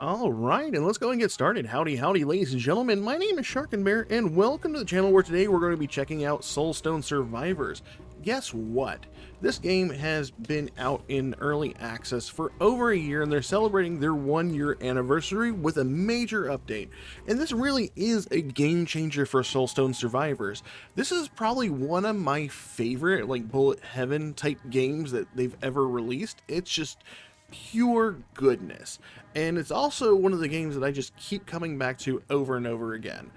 All right, and let's go and get started. Howdy, howdy, ladies and gentlemen. My name is Sharkinbear, and welcome to the channel where today we're going to be checking out Soulstone Survivors. Guess what? This game has been out in early access for over a year, and they're celebrating their 1-year anniversary with a major update. And this really is a game changer for Soulstone Survivors. This is probably one of my favorite, like, bullet heaven type games that they've ever released. It's just pure goodness, and it's also one of the games that I just keep coming back to over and over again.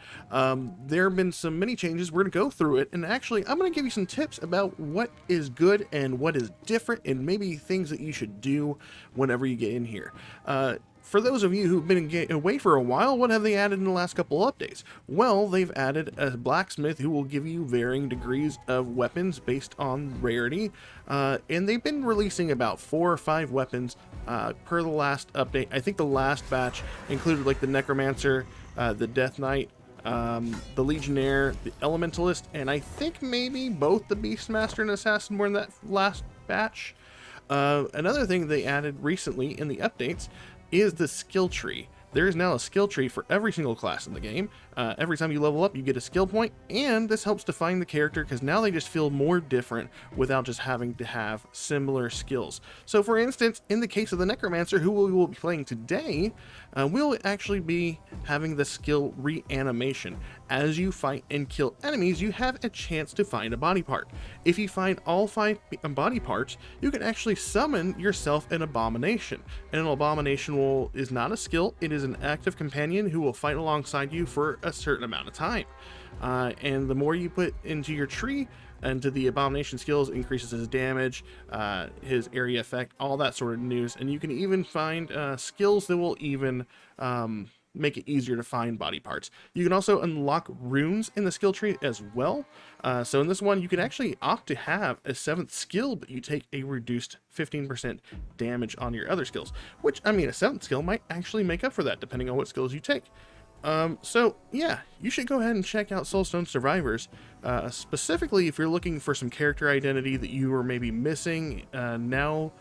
There have been some many changes. We're going to go through it, and actually I'm going to give you some tips about what is good and what is different, and maybe things that you should do whenever you get in here. For those of you who've been away for a while, what have they added in the last couple of updates? Well, they've added a blacksmith who will give you varying degrees of weapons based on rarity, and they've been releasing about 4 or 5 weapons per the last update. I think the last batch included like the Necromancer, the Death Knight, the Legionnaire, the Elementalist, and I think maybe both the Beastmaster and Assassin were in that last batch. Another thing they added recently in the updates is the skill tree. There is now a skill tree for every single class in the game. Every time you level up, you get a skill point, and this helps define the character because now they just feel more different without just having to have similar skills. So for instance, in the case of the Necromancer, who we will be playing today, we'll actually be having the skill reanimation. As you fight and kill enemies, you have a chance to find a body part. If you find all 5 body parts, you can actually summon yourself an abomination. And an abomination is not a skill, it is an active companion who will fight alongside you for a certain amount of time. And the more you put into your tree, into the abomination skills, increases his damage, his area effect, all that sort of news. And you can even find skills that will even make it easier to find body parts. You can also unlock runes in the skill tree as well. So in this one, you can actually opt to have a 7th skill, but you take a reduced 15% damage on your other skills, which, I mean, a 7th skill might actually make up for that depending on what skills you take. So yeah, you should go ahead and check out Soulstone Survivors, specifically if you're looking for some character identity that you were maybe missing. Now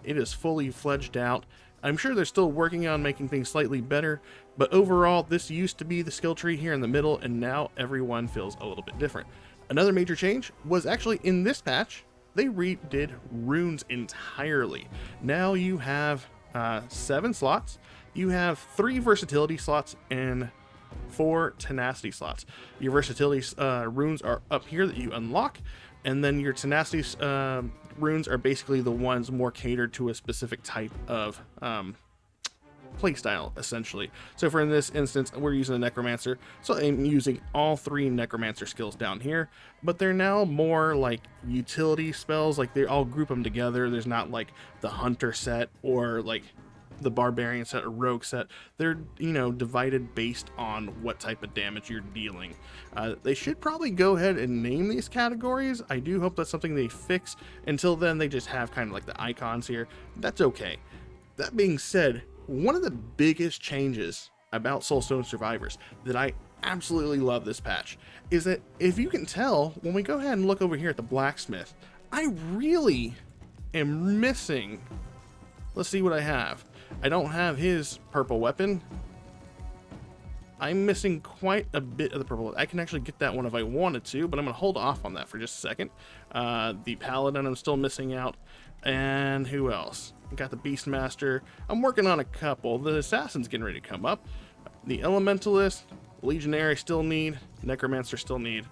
it is fully fledged out. I'm sure they're still working on making things slightly better, but overall, this used to be the skill tree here in the middle, and now everyone feels a little bit different. Another major change was actually in this patch, they redid runes entirely. Now you have 7 slots, you have 3 versatility slots, and 4 tenacity slots. Your versatility runes are up here that you unlock, and then your tenacity runes are basically the ones more catered to a specific type of playstyle, essentially. So for in this instance, we're using a Necromancer, so I'm using all 3 Necromancer skills down here, but they're now more like utility spells, like they all group them together. There's not like the Hunter set or like the Barbarian set or Rogue set. They're, you know, divided based on what type of damage you're dealing. They should probably go ahead and name these categories. I do hope that's something they fix. Until then, they just have kind of like the icons here. That's okay. That being said, one of the biggest changes about Soulstone Survivors that I absolutely love this patch is that, if you can tell, when we go ahead and look over here at the blacksmith, I really am missing. Let's see what I have. I don't have his purple weapon. I'm missing quite a bit of the purple. I can actually get that one if I wanted to, but I'm going to hold off on that for just a second. The paladin I'm still missing out. And who else? Got the Beastmaster. I'm working on a couple. The assassin's getting ready to come up. The Elementalist, Legionnaire I still need. Necromancer still need.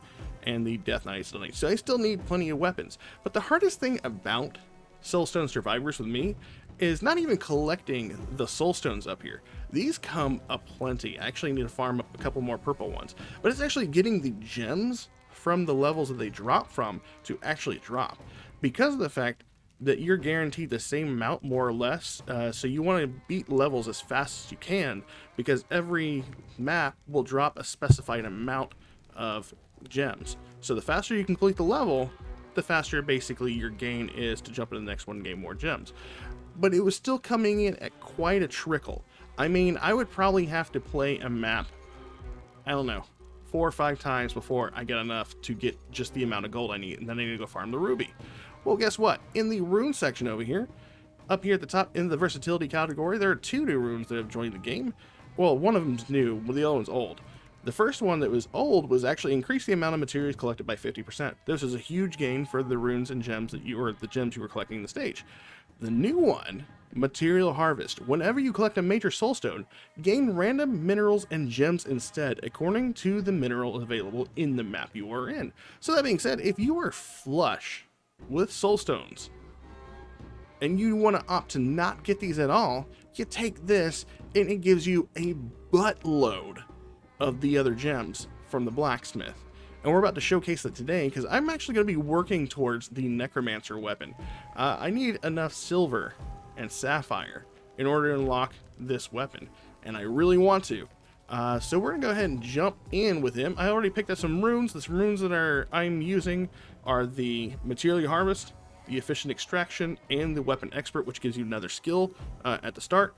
And the Death Knight I still need. So I still need plenty of weapons. But the hardest thing about Soulstone Survivors with me is not even collecting the Soulstones up here. These come aplenty. I actually need to farm up a couple more purple ones. But it's actually getting the gems from the levels that they drop from to actually drop. Because of the fact that you're guaranteed the same amount, more or less, so you want to beat levels as fast as you can, because every map will drop a specified amount of gems. So the faster you complete the level, the faster basically your gain is to jump into the next one and gain more gems. But it was still coming in at quite a trickle. I mean, I would probably have to play a map, I don't know, 4 or 5 times before I get enough to get just the amount of gold I need, and then I need to go farm the ruby. Well, guess what? In the rune section over here, Up here at the top in the versatility category, there are 2 new runes that have joined the game. Well, one of them's new, but the other one's old. The first one that was old was actually increase the amount of materials collected by 50%. This is a huge gain for the runes and gems that the gems you were collecting in the stage. The new one, Material Harvest. Whenever you collect a major soulstone, gain random minerals and gems instead, according to the mineral available in the map you are in. So that being said, if you are flush with soulstones, and you want to opt to not get these at all, you take this and it gives you a buttload of the other gems from the blacksmith. And we're about to showcase that today because I'm actually going to be working towards the Necromancer weapon. I need enough silver and sapphire in order to unlock this weapon, and I really want to. So we're going to go ahead and jump in with him. I already picked up some runes. The runes that I'm using are the Material Harvest, the Efficient Extraction, and the Weapon Expert, which gives you another skill at the start.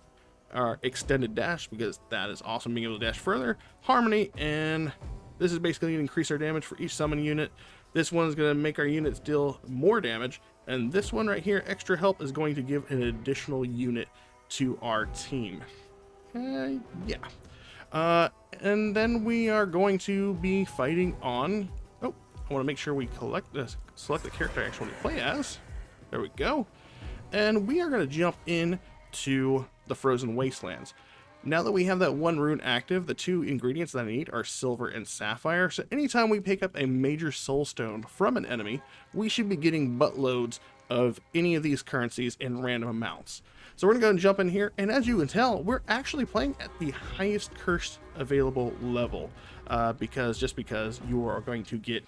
Our Extended Dash, because that is awesome, being able to dash further. Harmony, and this is basically going to increase our damage for each summon unit. This one is going to make our units deal more damage, and this one right here, Extra Help, is going to give an additional unit to our team. Yeah. And then we are going to be fighting on... Oh, I want to make sure we select the character I actually play as. There we go. And we are going to jump in to the Frozen Wastelands. Now that we have that one rune active, the 2 ingredients that I need are silver and sapphire. So anytime we pick up a major soulstone from an enemy, we should be getting buttloads of any of these currencies in random amounts. So we're going to go and jump in here, and as you can tell, we're actually playing at the highest curse available level, because you are going to get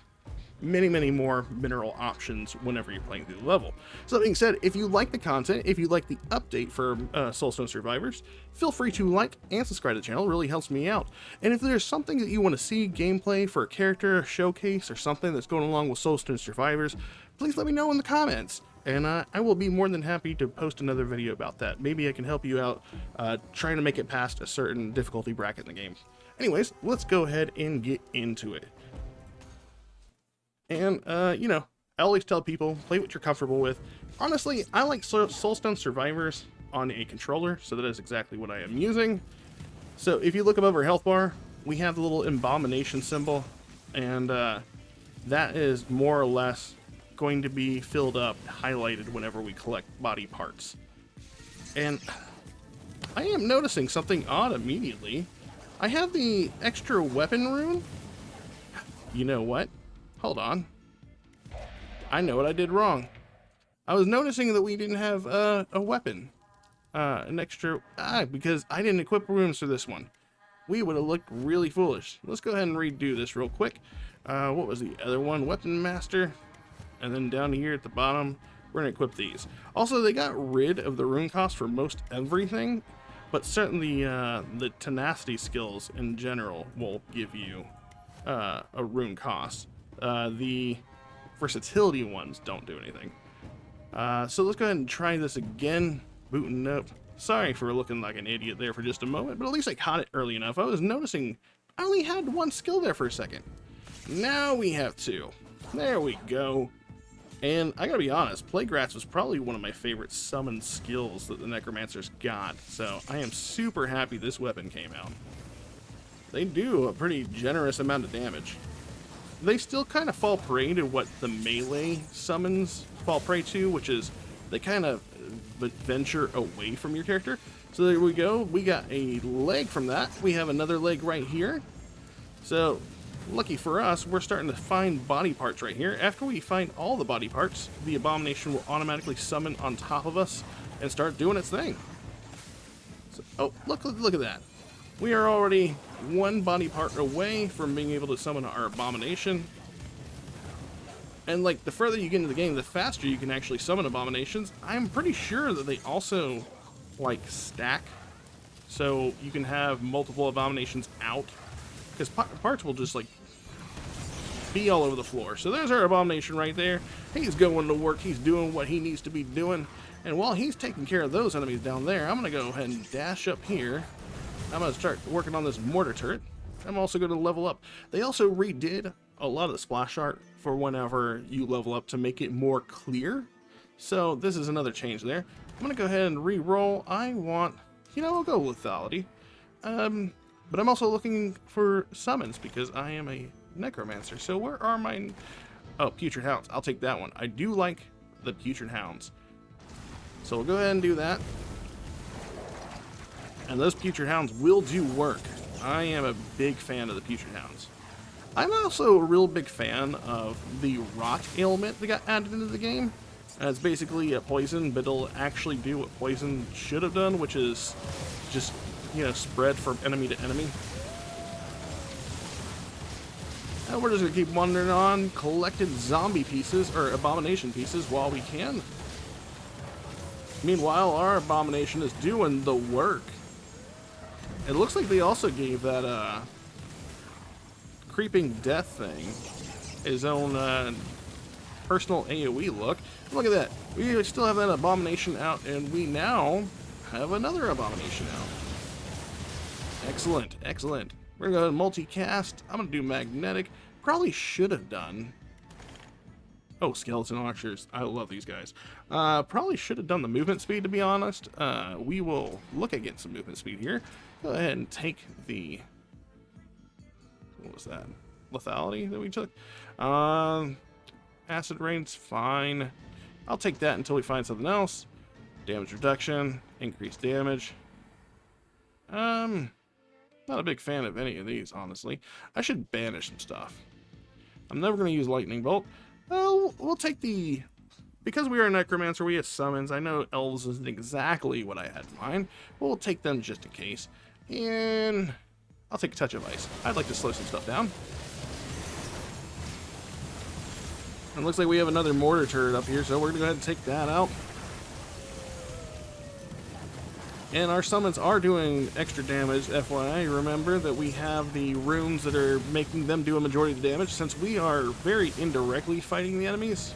many more mineral options whenever you're playing through the level. So that being said, if you like the content, if you like the update for Soulstone Survivors, feel free to like and subscribe to the channel. It really helps me out. And if there's something that you want to see gameplay for a character, a showcase, or something that's going along with Soulstone Survivors, please let me know in the comments, and I will be more than happy to post another video about that. Maybe I can help you out trying to make it past a certain difficulty bracket in the game. Anyways, let's go ahead and get into it. And, you know, I always tell people, play what you're comfortable with. Honestly, I like Soulstone Survivors on a controller, so that is exactly what I am using. So if you look above our health bar, we have the little abomination symbol, and that is more or less going to be filled up, highlighted whenever we collect body parts. And I am noticing something odd immediately. I have the extra weapon rune. You know what? Hold on. I know what I did wrong. I was noticing that we didn't have a weapon. An extra... because I didn't equip runes for this one. We would have looked really foolish. Let's go ahead and redo this real quick. What was the other one? Weapon Master. And then down here at the bottom, we're going to equip these. Also, they got rid of the rune cost for most everything, but certainly the tenacity skills in general will give you a rune cost. The versatility ones don't do anything. So let's go ahead and try this again. Booting up. Sorry for looking like an idiot there for just a moment, but at least I caught it early enough. I was noticing I only had 1 skill there for a second. Now we have 2. There we go. And I gotta be honest, Plague Rats was probably one of my favorite summon skills that the Necromancers got, so I am super happy this weapon came out. They do a pretty generous amount of damage. They still kind of fall prey to what the melee summons fall prey to, which is they kind of venture away from your character. So there we go. We got a leg from that. We have another leg right here. So lucky for us, we're starting to find body parts right here. After we find all the body parts, the abomination will automatically summon on top of us and start doing its thing. So, oh, look at that. We are already 1 body part away from being able to summon our abomination. And like the further you get into the game, the faster you can actually summon abominations. I'm pretty sure that they also like stack, so you can have multiple abominations out, because parts will just like be all over the floor. So there's our abomination right there. He's going to work. He's doing what he needs to be doing. And while he's taking care of those enemies down there, I'm going to go ahead and dash up here. I'm going to start working on this mortar turret. I'm also going to level up. They also redid a lot of the splash art for whenever you level up to make it more clear. So this is another change there. I'm going to go ahead and re-roll. I want, you know, I'll go lethality. But I'm also looking for summons because I am a Necromancer. So where are my... Oh, Putrid Hounds. I'll take that one. I do like the Putrid Hounds. So we'll go ahead and do that. And those Putrid Hounds will do work. I am a big fan of the Putrid Hounds. I'm also a real big fan of the Rot ailment that got added into the game. It's basically a poison, but it'll actually do what poison should have done, which is just, you know, spread from enemy to enemy. And we're just going to keep wandering on, collecting zombie pieces, or abomination pieces, while we can. Meanwhile, our abomination is doing the work. It looks like they also gave that creeping death thing his own personal AoE look. Look at that. We still have that abomination out, and we now have another abomination out. Excellent, excellent. We're going to multicast. I'm going to do magnetic. Probably should have done... Oh, skeleton archers. I love these guys. Probably should have done the movement speed, to be honest. We will look at getting some movement speed here. Go ahead and take the... What was that? Lethality that we took? Acid rain's fine. I'll take that until we find something else. Damage reduction. Increased damage. Not a big fan of any of these, honestly. I should banish some stuff. I'm never going to use Lightning Bolt. We'll take the... Because we are a Necromancer, we have summons. I know Elves isn't exactly what I had in mind. But we'll take them just in case. And I'll take a Touch of Ice. I'd like to slow some stuff down. And it looks like we have another mortar turret up here, so we're going to go ahead and take that out. And our summons are doing extra damage, FYI. Remember that we have the runes that are making them do a majority of the damage. Since we are very indirectly fighting the enemies,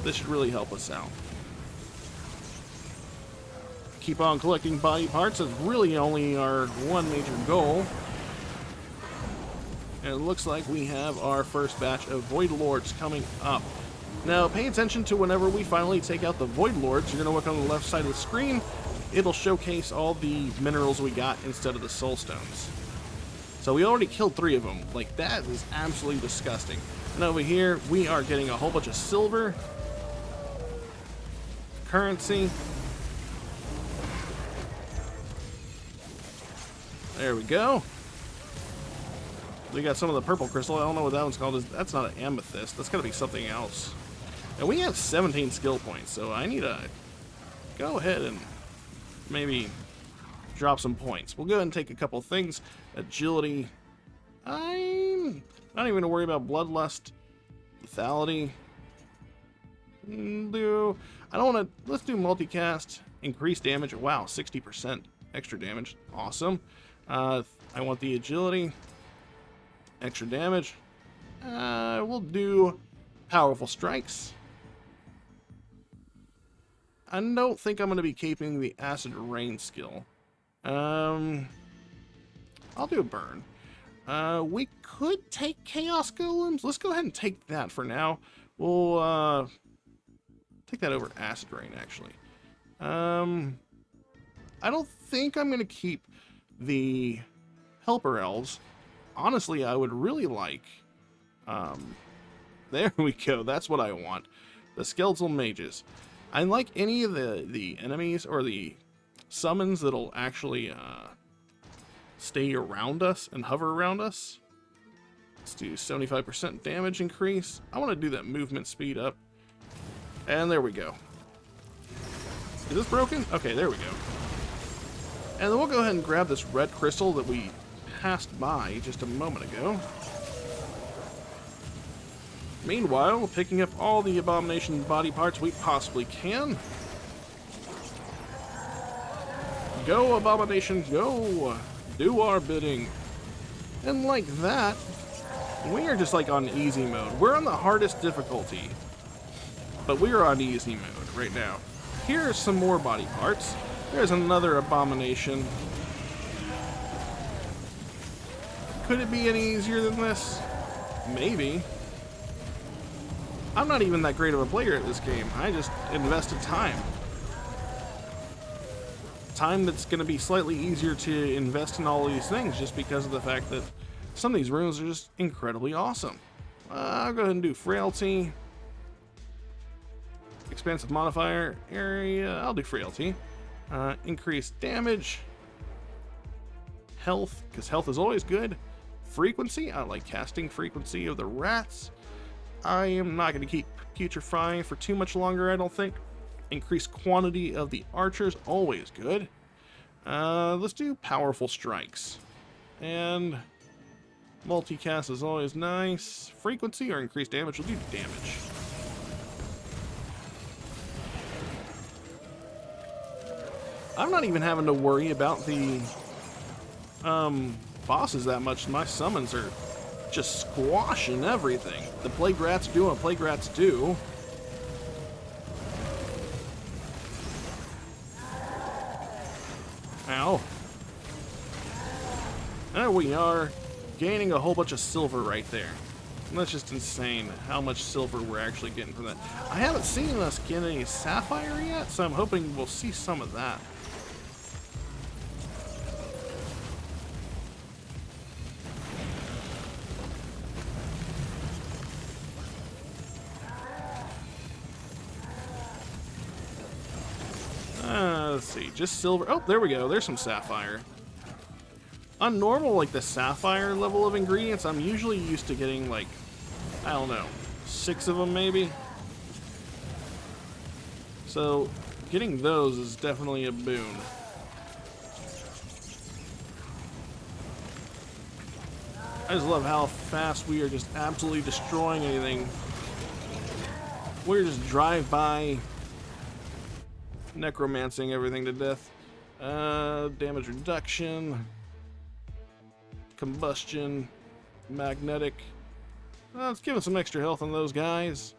this should really help us out. Keep on collecting body parts. That's really only our one major goal. And it looks like we have our first batch of Void Lords coming up. Now, pay attention to whenever we finally take out the Void Lords. You're going to look on the left side of the screen. It'll showcase all the minerals we got instead of the Soulstones. So we already killed 3 of them. Like, that is absolutely disgusting. And over here, we are getting a whole bunch of silver, currency. There we go. We got some of the purple crystal. I don't know what that one's called. That's not an amethyst. That's got to be something else. And we have 17 skill points, so I need to go ahead and maybe drop some points. We'll go ahead and take a couple things. Agility. I'm not even going to worry about bloodlust. Lethality. I don't want to... Let's do multicast. Increase damage. Wow, 60% extra damage. Awesome. I want the agility. Extra damage. We'll do powerful strikes. I don't think I'm going to be keeping the acid rain skill. I'll do a burn. We could take chaos golems. Let's go ahead and take that for now. We'll take that over acid rain, actually. I don't think I'm going to keep the helper elves. Honestly, I would really like... there we go. That's what I want. The skeletal mages. I like any of the enemies or the summons that'll actually stay around us and hover around us. Let's do 75% damage increase. I want to do that movement speed up. And there we go. Is this broken? Okay, there we go. And then we'll go ahead and grab this red crystal that we passed by just a moment ago. Meanwhile, picking up all the abomination body parts we possibly can. Go, abomination, go! Do our bidding. And like that, we are just like on easy mode. We're on the hardest difficulty, but we are on easy mode right now. Here are some more body parts. There's another abomination. Could it be any easier than this? Maybe. I'm not even that great of a player at this game. I just invested time. time that's going to be slightly easier to invest in all these things just because of the fact that some of these runes are just incredibly awesome. I'll go ahead and do frailty. Expansive modifier area, I'll do frailty. Increased damage. Health, because health is always good. Frequency, I like casting frequency of the rats. I am not going to keep putrefying for too much longer, I don't think. Increased quantity of the archers, always good. Let's do powerful strikes. And multicast is always nice. Frequency or increased damage, we'll do damage. I'm not even having to worry about the bosses that much. My summons are just squashing everything. The plague rats do what plague rats do. Ow. There we are, gaining a whole bunch of silver right there. And that's just insane how much silver we're actually getting from that. I haven't seen us get any sapphire yet, so I'm hoping we'll see some of that. Let's see, just silver. Oh, there we go. There's some sapphire. On normal, like the sapphire level of ingredients, I'm usually used to getting like, I don't know, 6 of them maybe. So getting those is definitely a boon. I just love how fast we are just absolutely destroying anything. We're just drive-by necromancing everything to death. Damage reduction, combustion, magnetic. Let's give us some extra health on those guys.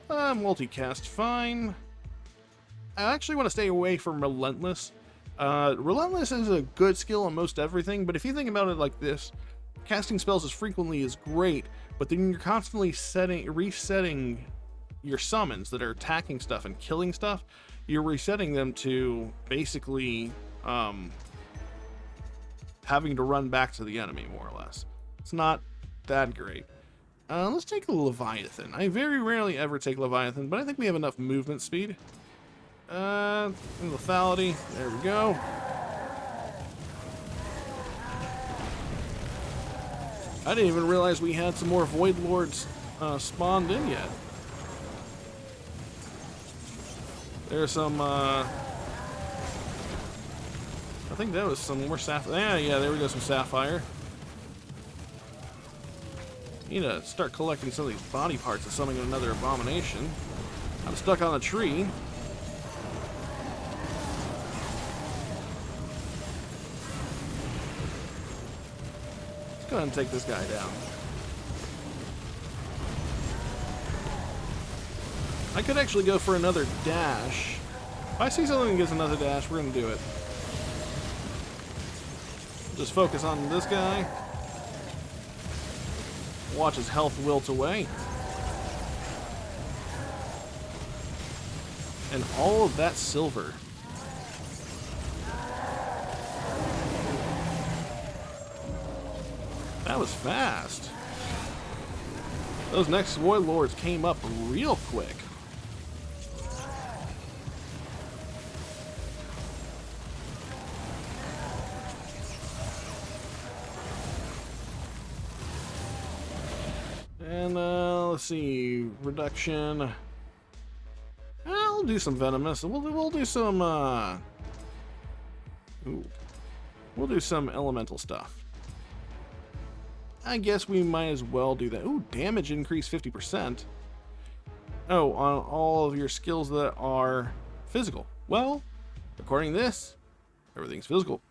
Multicast, fine. I actually want to stay away from relentless. Relentless is a good skill on most everything, but if you think about it like this, casting spells as frequently is great, but then you're constantly resetting your summons that are attacking stuff and killing stuff. You're resetting them to basically having to run back to the enemy, more or less. It's not that great. Let's take a Leviathan. I very rarely ever take Leviathan, but I think we have enough movement speed. Lethality. There we go. I didn't even realize we had some more Void Lords spawned in yet. There's some, I think that was some more sapphire. Yeah, there we go, some sapphire. Need to start collecting some of these body parts and summoning another abomination. I'm stuck on a tree. Let's go ahead and take this guy down. I could actually go for another dash. If I see something that gets another dash, we're going to do it. Just focus on this guy. Watch his health wilt away. And all of that silver. That was fast. Those next Void Lords came up real quick. And let's see, reduction. I'll do some venomous. We'll do some. We'll do some elemental stuff. I guess we might as well do that. Ooh, damage increase 50%. Oh, on all of your skills that are physical. Well, according to this, everything's physical.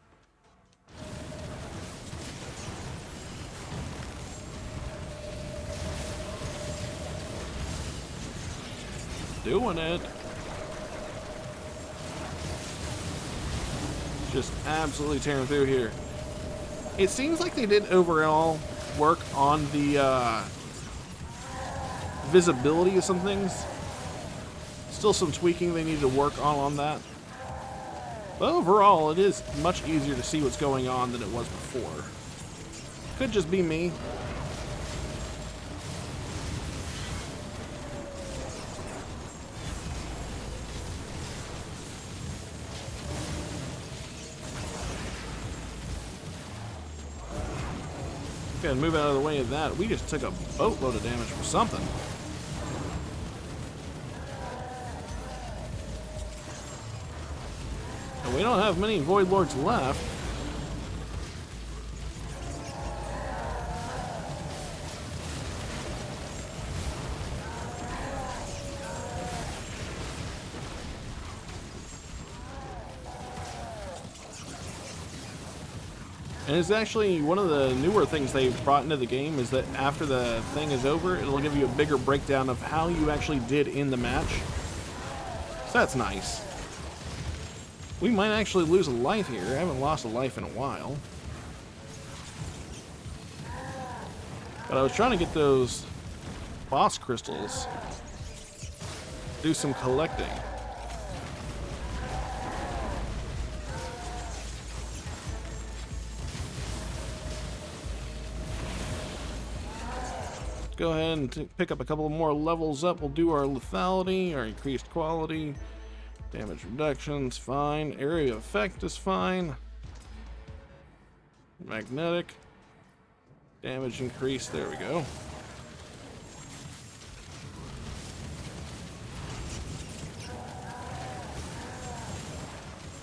Doing it. Just absolutely tearing through here. It seems like they did overall work on the visibility of some things. Still some tweaking they need to work on that. But overall, it is much easier to see what's going on than it was before. Could just be me. Gotta move out of the way of that. We just took a boatload of damage from something. And we don't have many Void Lords left. And it's actually one of the newer things they've brought into the game is that after the thing is over, it'll give you a bigger breakdown of how you actually did in the match. So that's nice. We might actually lose a life here. I haven't lost a life in a while. But I was trying to get those boss crystals. Do some collecting. Go ahead and pick up a couple more levels up. We'll do our lethality, our increased quality, damage reductions, fine. Area of effect is fine. Magnetic. Damage increase, there we go.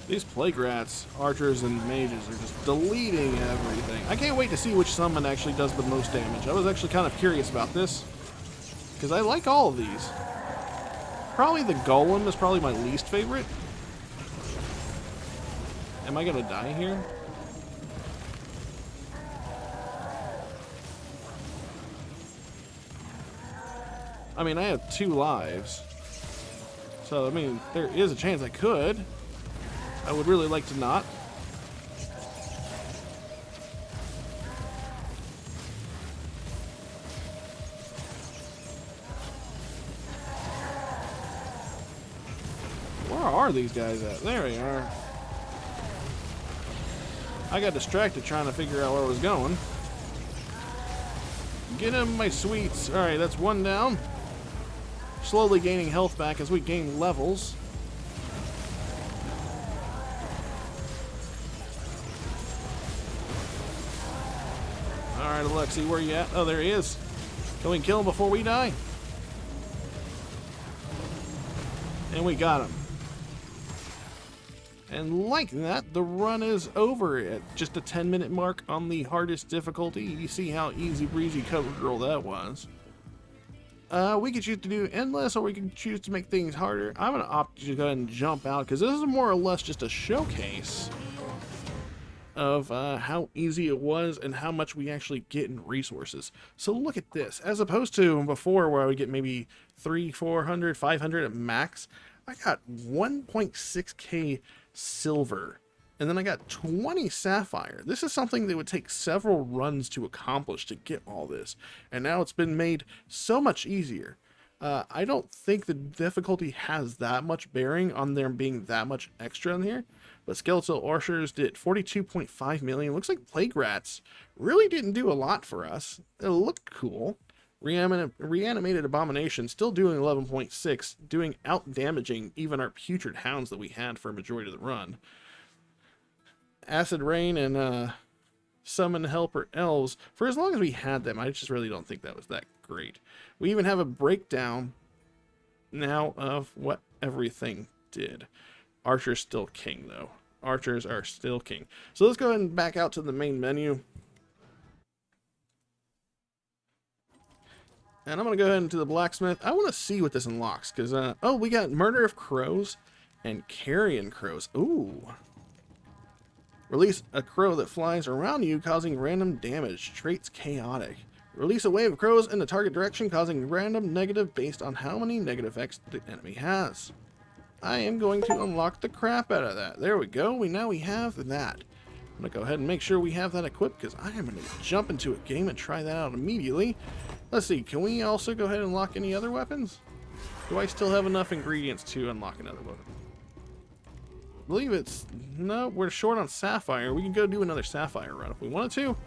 These plague rats, archers, and mages are just deleting everything. I can't wait to see which summon actually does the most damage. I was actually kind of curious about this, because I like all of these. Probably the golem is probably my least favorite. Am I gonna die here? I mean, I have 2 lives. So, I mean, there is a chance I could. I would really like to not. Where are these guys at? There they are. I got distracted trying to figure out where I was going. Get him, my sweets. Alright, that's 1 down. Slowly gaining health back as we gain levels. Alright, Alexi, where you at? Oh, there he is. Can we kill him before we die? And we got him. And like that, the run is over at just a 10-minute mark on the hardest difficulty. You see how easy breezy cover girl that was. We could choose to do endless, or we could choose to make things harder. I'm going to opt to go ahead and jump out, because this is more or less just a showcase of how easy it was and how much we actually get in resources. So look at this. As opposed to before where I would get maybe 300, 400, 500 at max, I got 1.6k silver. And then I got 20 sapphire. This is something that would take several runs to accomplish to get all this. And now it's been made so much easier. I don't think the difficulty has that much bearing on there being that much extra in here. But skeletal archers did 42.5 million. Looks like plague rats really didn't do a lot for us. It looked cool. Reanimated abomination still doing 11.6, doing out damaging even our putrid hounds that we had for a majority of the run. Acid rain and summon helper elves, for as long as we had them, I just really don't think that was that great. We even have a breakdown now of what everything did. Archer's still king though. Archers are still king. So let's go ahead and back out to the main menu. And I'm going to go ahead into the blacksmith. I want to see what this unlocks, because, oh, we got murder of crows and carrion crows. Ooh. Release a crow that flies around you, causing random damage. Traits chaotic. Release a wave of crows in the target direction, causing random negative based on how many negative effects the enemy has. I am going to unlock the crap out of that. There we go. Now we have that. I'm going to go ahead and make sure we have that equipped, because I am going to jump into a game and try that out immediately. Let's see. Can we also go ahead and unlock any other weapons? Do I still have enough ingredients to unlock another weapon? believe it's... No, we're short on sapphire. We can go do another sapphire run if we wanted to.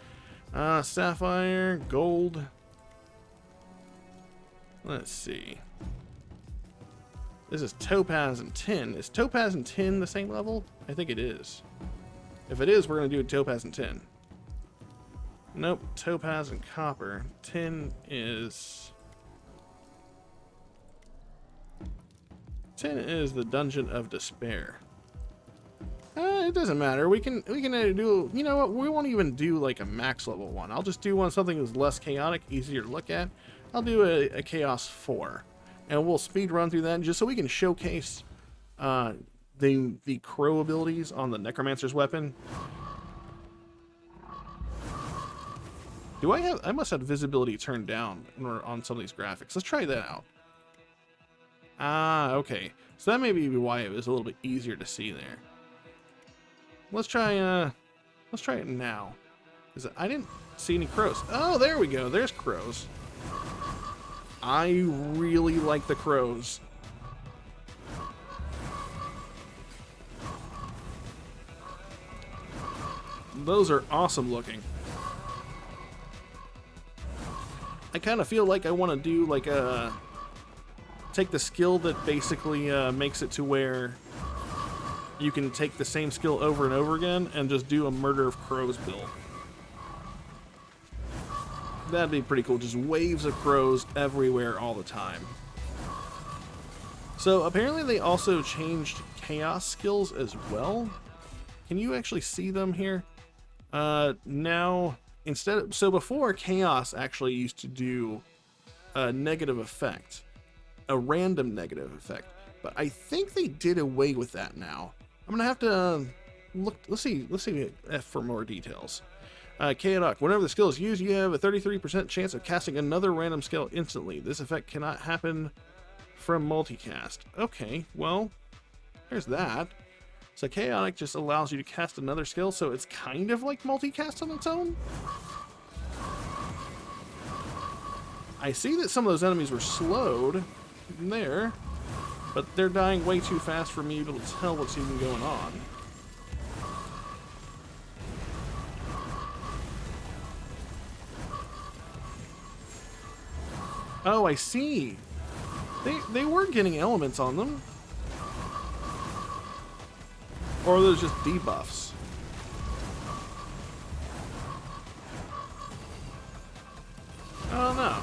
Sapphire, gold. Let's see. This is topaz and tin. Is topaz and tin the same level? I think it is. If it is, we're going to do topaz and tin. Nope, topaz and copper. Tin is... Tin is the Dungeon of Despair. It doesn't matter. We can do... You know what? We won't even do like a max level one. I'll just do something that's less chaotic, easier to look at. I'll do a Chaos 4. And we'll speed run through that just so we can showcase the crow abilities on the Necromancer's weapon. I must have visibility turned down on some of these graphics. Let's try that out. Okay. So that may be why it was a little bit easier to see there. Let's try it now. Because I didn't see any crows. Oh, there we go. There's crows. I really like the crows. Those are awesome looking. I kind of feel like I want to do like take the skill that basically makes it to where you can take the same skill over and over again and just do a Murder of Crows build. That'd be pretty cool. Just waves of crows everywhere all the time. So apparently they also changed chaos skills as well. Can you actually see them here? Now, so before, chaos actually used to do a negative effect, a random negative effect, but I think they did away with that now. I'm gonna have to look. Let's see for more details. Chaotic. Whenever the skill is used, you have a 33% chance of casting another random skill instantly. This effect cannot happen from multicast. Okay, well, there's that. So Chaotic just allows you to cast another skill, so it's kind of like multicast on its own. I see that some of those enemies were slowed there, but they're dying way too fast for me to be able to tell what's even going on. Oh, I see. They were getting elements on them. Or there's just debuffs. I don't know.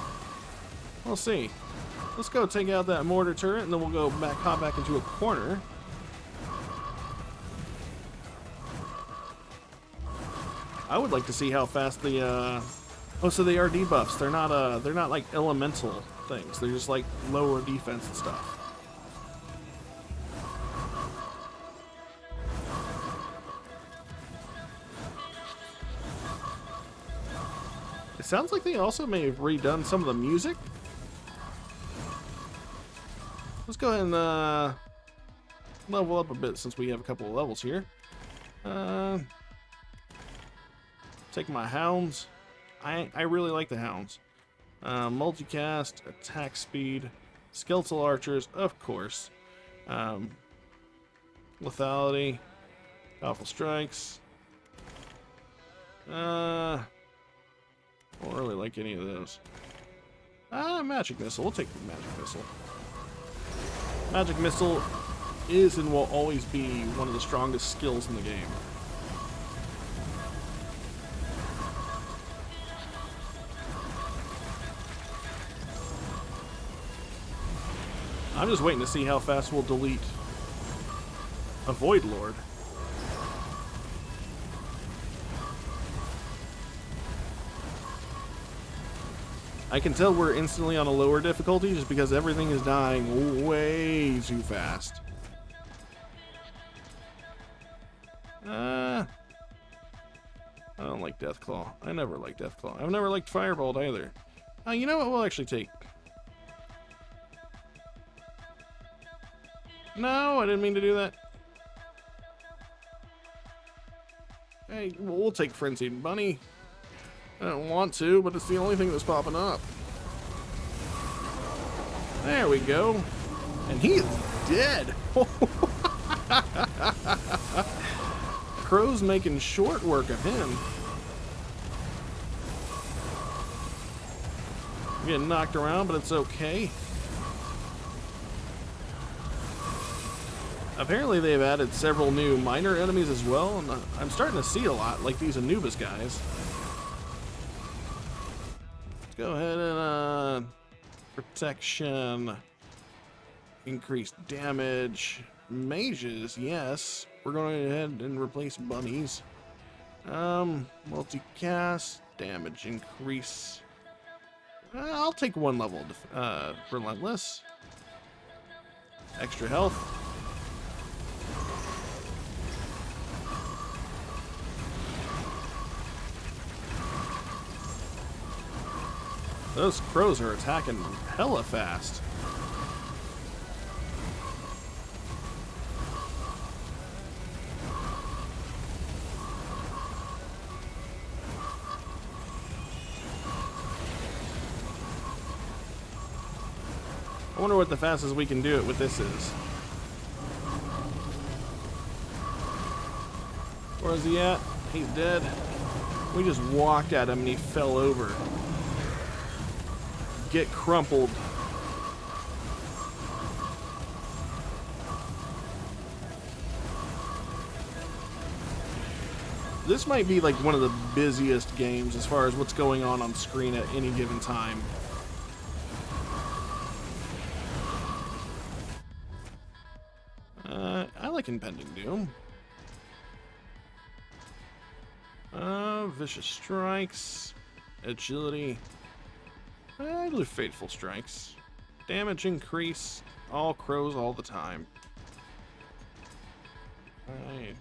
We'll see. Let's go take out that mortar turret, and then we'll go hop back into a corner. I would like to see how fast the oh, so they are debuffs. They're not like elemental things. They're just like lower defense and stuff. It sounds like they also may have redone some of the music. Let's go ahead and level up a bit since we have a couple of levels here. Take my hounds. I really like the hounds. Multicast, attack speed, skeletal archers, of course. Lethality, powerful strikes. I don't really like any of those. Magic missile. We'll take the magic missile. Magic missile is and will always be one of the strongest skills in the game. I'm just waiting to see how fast we'll delete a Void Lord. I can tell we're instantly on a lower difficulty just because everything is dying way too fast. I don't like Deathclaw. I never liked Deathclaw. I've never liked Firebolt either. You know what? We'll actually take... No, I didn't mean to do that. Hey, we'll take Frenzied Bunny. I don't want to, but it's the only thing that's popping up. There we go. And he is dead. Crow's making short work of him. Getting knocked around, but it's okay. Apparently they've added several new minor enemies as well, and I'm starting to see a lot, like these Anubis guys. Let's go ahead and protection, increased damage, mages, yes. We're going ahead and replace bunnies. Multicast, damage increase. I'll take one level. Relentless. Extra health. Those crows are attacking hella fast. I wonder what the fastest we can do it with this is. Where is he at? He's dead. We just walked at him and he fell over. Get crumpled. This might be like one of the busiest games as far as what's going on screen at any given time. I like Impending Doom. Vicious Strikes. Agility. I do Fateful Strikes. Damage increase. All crows all the time. Right.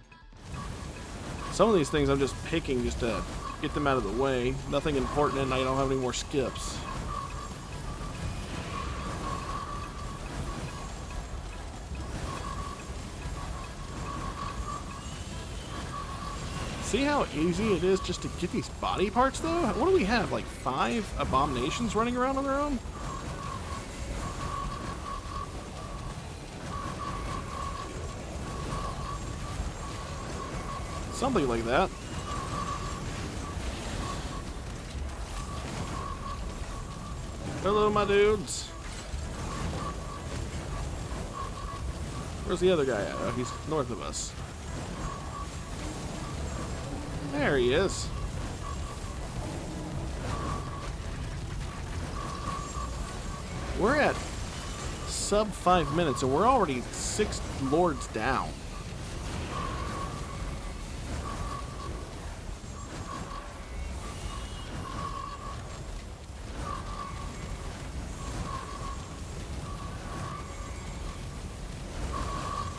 Some of these things I'm just picking just to get them out of the way. Nothing important, and I don't have any more skips. See how easy it is just to get these body parts, though? What do we have, like 5 abominations running around on their own? Something like that. Hello, my dudes. Where's the other guy at? Oh, he's north of us. There he is. We're at sub 5 minutes and we're already 6 lords down.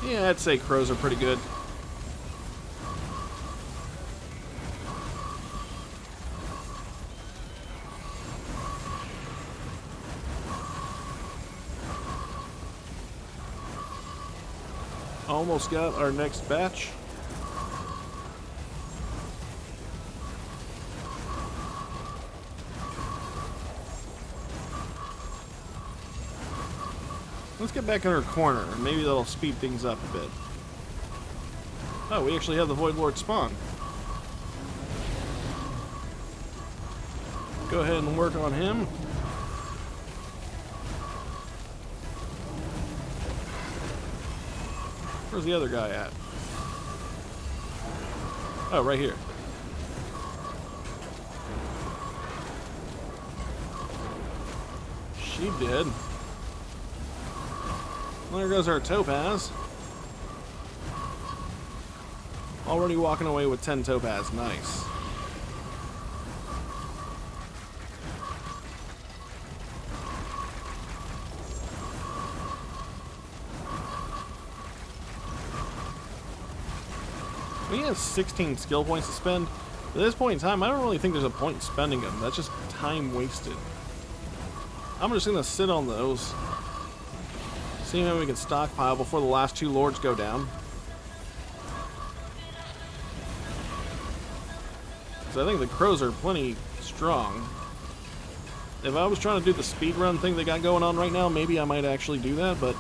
Yeah, I'd say crows are pretty good. Almost got our next batch. Let's get back in our corner, and maybe that'll speed things up a bit. Oh, we actually have the Void Lord spawn. Go ahead and work on him. Where's the other guy at? Oh, right here. She did. Well, there goes our topaz. Already walking away with 10 topaz. Nice. We have 16 skill points to spend. At this point in time, I don't really think there's a point in spending them. That's just time wasted. I'm just going to sit on those. See how we can stockpile before the last 2 lords go down. So I think the crows are plenty strong. If I was trying to do the speedrun thing they got going on right now, maybe I might actually do that, but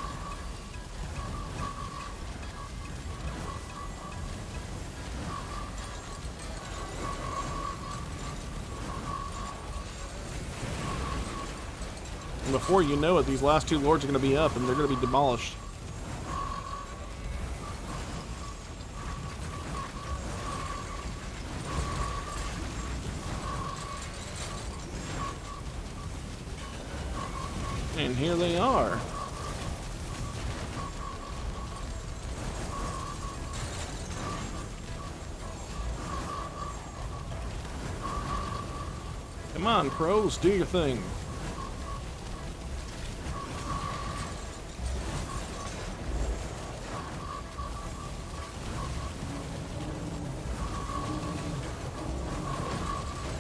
And before you know it, these last two lords are going to be up and they're going to be demolished. And here they are. Come on, crows, do your thing.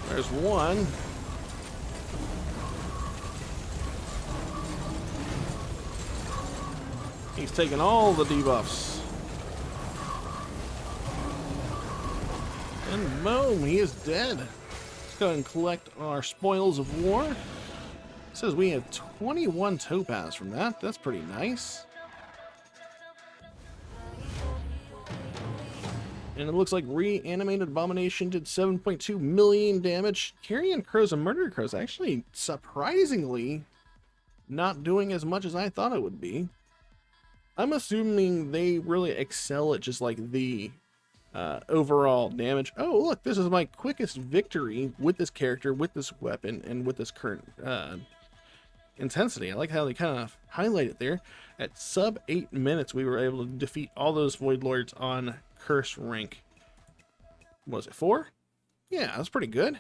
There's one. He's taking all the debuffs. And boom, he is dead. Let's go ahead and collect our spoils of war. It says we have 21 topaz from that. That's pretty nice. And it looks like Reanimated Abomination did 7.2 million damage. Carrion Crows and Murder Crows actually surprisingly not doing as much as I thought it would be. I'm assuming they really excel at just like the overall damage. Oh, look, this is my quickest victory with this character, with this weapon, and with this current intensity. I like how they kind of highlight it there. At sub 8 minutes, we were able to defeat all those Void Lords on Curse rank. Was it 4? Yeah, that's pretty good.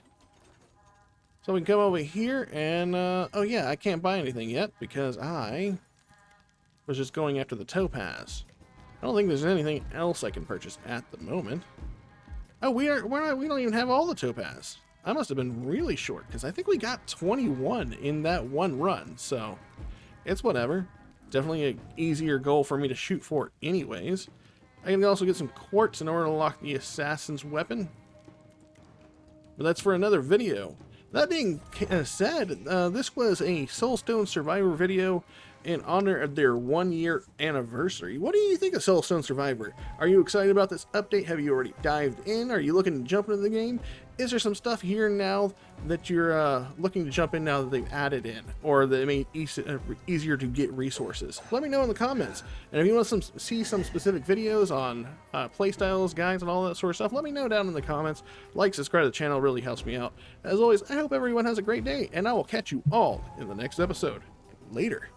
So we can come over here and, oh yeah, I can't buy anything yet because I was just going after the topaz. I don't think there's anything else I can purchase at the moment. Oh, we don't even have all the topaz. I must have been really short because I think we got 21 in that one run. So it's whatever. Definitely an easier goal for me to shoot for anyways. I can also get some quartz in order to lock the assassin's weapon. But that's for another video. That being said, this was a Soulstone Survivor video in honor of their 1-year anniversary. What do you think of Soulstone Survivor? Are you excited about this update? Have you already dived in? Are you looking to jump into the game? Is there some stuff here now that you're looking to jump in now that they've added in, or that it made easier to get resources? Let me know in the comments. And if you want to see some specific videos on playstyles, guides, and all that sort of stuff, let me know down in the comments. Like, subscribe to the channel, really helps me out. As always, I hope everyone has a great day, and I will catch you all in the next episode. Later.